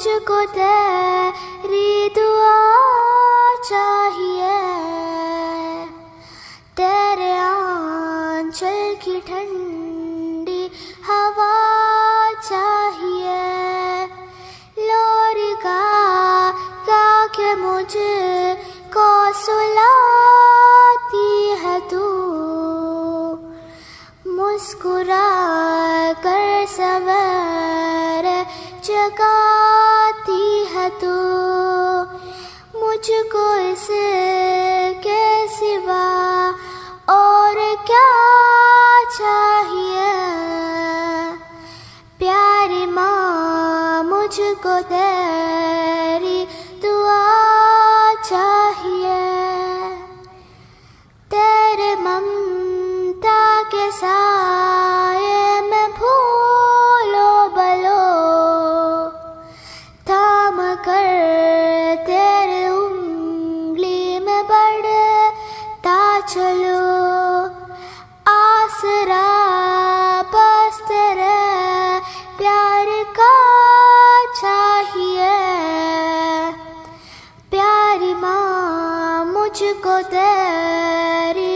मुझको तेरी दुआ चाहिए, तेरे आंचल की ठंडी हवा चाहिए। लोरी गा के मुझको सुलाती है तू, मुस्कुरा कर सवेरे जगाती है तू। मुझको इसके सिवा और क्या चाहिए, प्यारी माँ मुझको तेरी दुआ चाहिए। तेरे ममता के साए में भूलो बलो, थाम कर तेरे उंगली में बढ़ता चलो। आसरा बस तेरे प्यार का चाहिए, प्यारी माँ मुझको तेरी